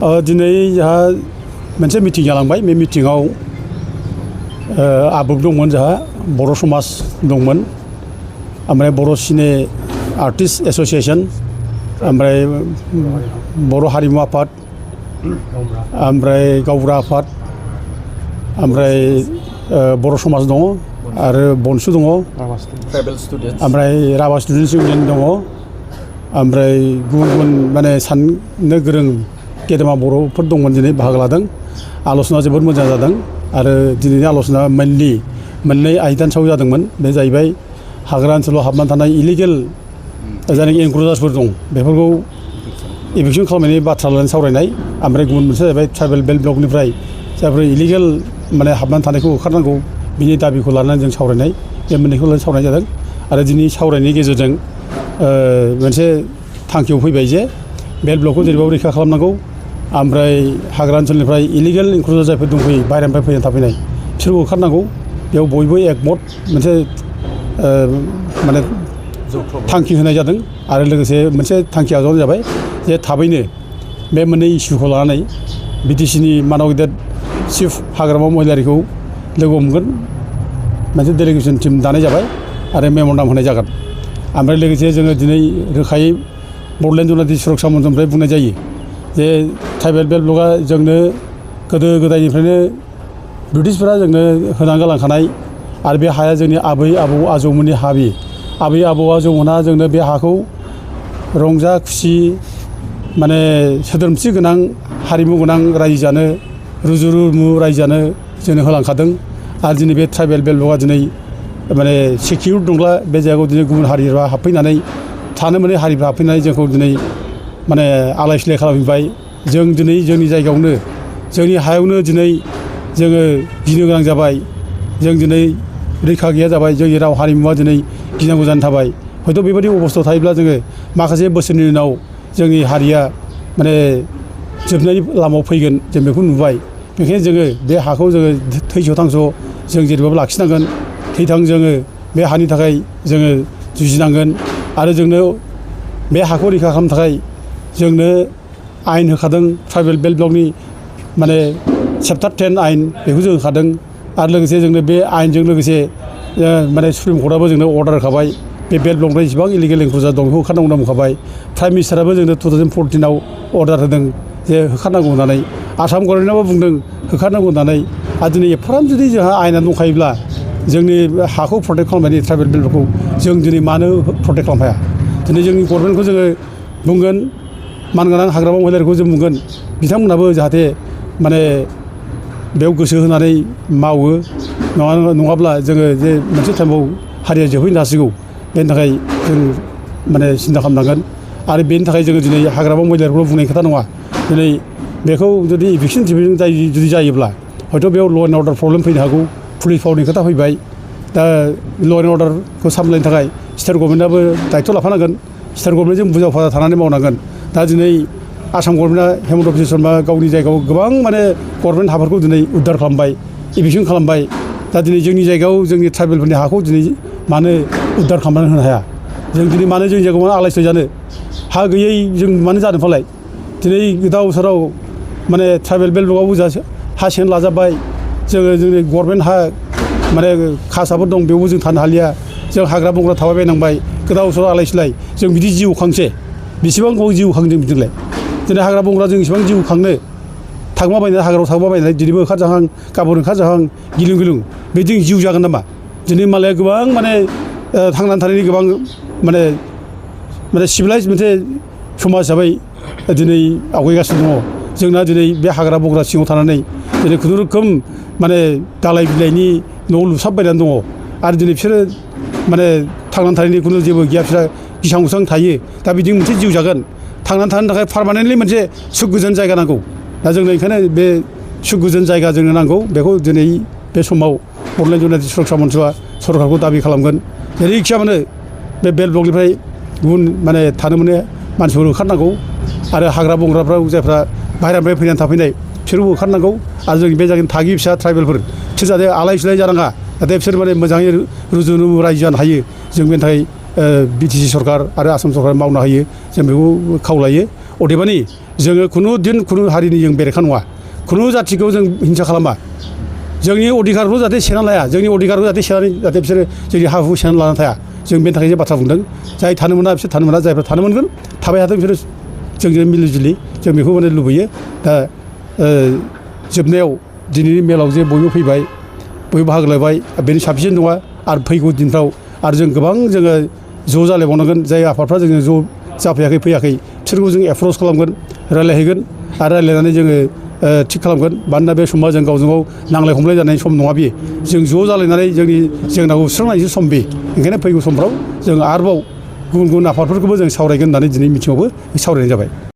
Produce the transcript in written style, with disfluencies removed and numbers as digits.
दिनै जोंहा मोनसे मिटिं जालांबाय बे मिटिङाव आबुक दंमोन जोंहा बर' समाज दंमोन ओमफ्राय बर' सिने आर्टिस्ट एस'सिएशन ओमफ्राय बर' हारिमु आफाद ओमफ्राय गावबुरा आफाद ओमफ्राय बर' समाज दङ आरो बनसु दङ ओमफ्राय राभा स्टुडेन्टस इउनियन दङ ओमफ्राय गुबुन गुबुन माने साननो गोरों गेदेमा बर'फोर दंमोन दिनै बाहागो लादों आल'सना जोबोद मोजां जादों आरो दिनैनि आल'सना मेनलि मोननै आयदानि सायाव जादोंमोन बे जाहैबाय हाग्रा ओनसोलाव हाबनानै थानाय इलिगेल जायनाखि एनक्ल'जार्सफोर दं बेफोरखौ इभिक्सन खालामनायनि बाथ्रा लानानै सावरायनाय ओमफ्राय गुबुन मोनसे जाहैबाय ट्राइबेल बेल्ट ब्लकनिफ्राय जायफोर इलिगेल माने हाबनानै थानायखौ होखारनांगौ बिनि दाबिखौ लानानै जों सावरायनाय बे मोननैखौ लानानै सावरायनाय जादों आरो दिनै सावरायनायनि गेजेरजों मोनसे थांखियाव फैबाय जे बेल्ट ब्लकखौ जेरैबाबो रैखा खालामनांगौ ओमफ्राय हाग्रा ओनसोलनिफ्राय इलिगेल एनक्ल'जार जायफोर दंफैयो बाहेरानिफ्राय फैनानै थाफैनाय बिसोरखौ होखारनांगौ बेयाव बयबो एकमत मोनसे माने थांखि होनाय जादों आरो लोगोसे मोनसे थांखि आजावनाय जाबाय जे थाबैनो बे मोननै इस्युखौ लानानै बिटिसिनि मानाव गेदेर चिफ हाग्रामा महिलारिखौ लोगो हमगोन मोनसे डेलिगेसन टिम दानाय जाबाय आरो मेम'रेन्डाम होनाय जागोन ओमफ्राय लोगोसे जोङो दिनै रोखायै बड'लेण्ड जनजाति सुरक्षा मन्चनिफ्राय बुंनाय जायो जे ट्राइबेल बेल्ट ब्लकआ जोंनो गोदो गोदायनिफ्रायनो ब्रिटिशफोरा जोंनो होनानै गालांखानाय आरो बे हाया जोंनि आबै आबौ आजौमोननि हा बे आबै आबौ आजौमोनहा जोंनो बे हाखौ रंजा खुसि माने सोद्रोमथि गोनां हारिमु गोनां रायजो जानो रुजु रुमु रायजो जानो जोंनो होलांखादों आरो दिनै बे ट्राइबेल बेल्ट ब्लकआ दिनै माने सिकिउर दंब्ला बे जायगायाव दिनै गुबुन हारिफ्रा हाबफैनानै थानो मोनै हारिफ्रा हाबफैनानै जोंखौ दिनै माने आलाय सिलाय खालामफैबाय जों दिनै जोंनि जायगायावनो जोंनि हायावनो दिनै जोङो गिनो गोनां जाबाय जों दिनै रैखा गैया जाबाय जोंनि राव हारिमुवा दिनै गिनांगौ जानानै थाबाय हयथ' बेबायदि अबस्थायाव थायोब्ला जोङो माखासे बोसोरनि उनाव जोंनि हारिया माने जोबनायनि लामायाव फैगोन जों बेखौ नुबाय बेखायनो जोङो बे हाखौ जोङो थैस' थांस' जों जेरैबाबो लाखिनांगोन थैथां जोङो बे हानि थाखाय जोङो जुजिनांगोन आरो जोंनो बे हाखौ रैखा खालामनो थाखाय जोंनो आयेन होखादों ट्राइबेल बेल्ट ब्लकनि माने चेप्टार 10 आयेन बेखौ जों होखादों आरो लोगोसे जोंनो बे आयेनजों लोगोसे माने सुप्रिम कर्टआबो जोंनो अर्डार होखाबाय बे बेल्ट ब्लकनिफ्राय जेसेबां इलिगेल एनक्ल'जार दं बेखौ होखारनांगौ होनना बुंखाबाय प्राइम मिनिस्टाराबो जोंनो 2014आव अर्डार होदों जे होखारनांगौ होननानै आसाम गभर्नमेन्टआबो बुंदों होखारनांगौ होननानै आरो दिनै एफाराब जुदि जोंहा आयेना दंखायोब्ला जोंनि हाखौ प्रटेक्ट खालामनायनि ट्राइबेल बेल्ट ब्लकखौ जों दिनै मानो प्रटेक्ट खालामनो हाया दिनै जोंनि गभर्नमेन्टखौ जोङो बुंगोन मानगोनां हाग्रामा महिलारिखौ जों बुंगोन बिथांमोनहाबो जाहाथे माने बेयाव गोसो होनानै मावो नङाब्ला जोङो जे मोनसे टाइमाव हारिया जोबहैनो हासिगौ बेनि थाखाय जों माने सिन्था खालामनांगोन आरो बेनि थाखाय जोङो दिनै हाग्रामा महिलारिखौल' बुंनाय खोथा नङा दिनै बेखौ जुदि इभिक्सन टिभिक्सन जुदि जायोब्ला हयथ' बेयाव ल' एन्ड अर्डार प्रब्लेम फैनो हागौ पुलिस पावारनि खोथा फैबाय दा ल' एन्ड अर्डारखौ सामलायनो थाखाय स्टेट गभर्नमेन्टआबो दायथ' लाफानांगोन स्टेट गभर्नमेन्टजों बुजावफा थानानै मावनांगोन दा दिनै आसाम गभर्नमेन्टआ हेमन्त बिश्व शर्मा गावनि जायगायाव गोबां माने गभर्नमेन्ट हाफोरखौ दिनै उद्धार खालामबाय इभिक्सन खालामबाय दा दिनै जोंनि जायगायाव जोंनि ट्राइबेलफोरनि हाखौ दिनै मानो उद्धार खालामनानै होनो हाया जों दिनै मानो जोंनि जायगायाव मानो आलाय सिलाय जानो हा गैयै जों मानो जादों फालाय दिनै गोदाव सोराव माने ट्राइबेल बेल्ट ब्लकआवबो हा सेन लाजाबाय जोङो जोंनि गभर्नमेन्ट हा माने खासाफोर दं बेयावबो जों थानो हालिया जों हाग्रा बंग्रा थाबायबायनांबाय गोदाव सोराव आलाय सिलाय जों बिदि जिउ खांसे बेसेबां गोबाव जिउ खांदों बिदिलाय दिनै हाग्रा बंग्रा जों इसेबां जिउ खांनो थांबाबायनानै हाग्रायाव थांबाबायनानै दिनैबो ओंखारजाहां गाबोन ओंखारजाहां गिलुं गिलुं बिदि जिउ जागोन नामा दिनै मालाया गोबां माने थांनानै थानायनि गोबां माने सिभिलाइज मोनसे समाज हिसाबै दिनै आवगायगासिनो दङ जोंना दिनै बे हाग्रा बंग्रा सिङाव थानानै दिनै खुनुरुखुम माने दालाय बिलाइनि न' लुसाबबायनानै दङ आरो दिनै बिसोरो माने थांनानै थानायनि खुनु जेबो गैया बिसोरा गिसां गुसां थायो दा बिदि मोनसे जिउ जागोन थांनानै थानो थाखाय पारमानेन्टलि मोनसे सुख गोजोन जायगा नांगौ दा जोंनो ओंखायनो बे सुख गोजोन जायगा जोंनो नांगौ बेखौ दिनै बे समाव बड'लेण्ड जनजाति सुरक्षा मन्चआ सरकारखौ दाबि खालामगोन जेरैखिया माने बे बेल्ट ब्लकनिफ्राय गुबुन माने थानो मोनै मानसिफोर ओंखारनांगौ आरो हाग्रा बंग्राफ्राव जायफ्रा बाहेरानिफ्राय फैनानै थाफैनाय बिसोरबो ओंखारनांगौ आरो जोंनि बे जायगानि थागिबि फिसा ट्राइबेलफोर बिसोर जाहाथे आलाय सिलाय जानाङा जाहाथे बिसोर माने मोजाङै रुजु रुमु रायजो जानो हायो जों बेनि थाखाय बिटिसि सरकार आरो आसाम सरकार मावनो हायो जों बेखौ खावलायो अदेबानि जोङो खुनु दिन खुनु हारिनि जों बेरेखा नङा खुनु जाथिखौ जों हिंसा खालामा जोंनि अधिकारखौ जाहाथे सेना लाया जोंनि अधिकारखौ जाहाथे सेनानै जाहाथे बिसोरो जोंनि हा हु सेनानै लानानै थाया जों बेनि थाखाय जे बाथ्रा बुंदों जाय थानो मोना बिसोर थानो मोना जायफ्रा थानो मोनगोन थाबाय थाथों बिसोरो जोंजों मिलि जुलि जों बेखौ माने लुबैयो दा जोबनायाव दिनैनि मेलाव जे बयबो फैबाय बयबो बाहागो लाबाय बेनि साबसिन नङा आरो फैगौ दिनफ्राव आरो जों गोबां जोङो ज' जालायबावनांगोन जाय आफादफ्रा जोङो ज' जाफैयाखै फैयाखै बिसोरखौ जों एप्रच खालामगोन रायलायहैगोन आरो रायलायनानै जोङो थिग खालामगोन मानोना बे समा जों गावजों गाव नांलाय खमलाय जानायनि सम नङा बियो जों ज' जालायनानै जोंनि जेंनाखौ सुस्रांनायनिसो सम बे ओंखायनो फैगौ समफ्राव जों आरोबाव गुबुन गुबुन आफादफोरखौबो जों सावरायगोन होननानै दिनै मिथिङावबो सावरायनाय जाबाय।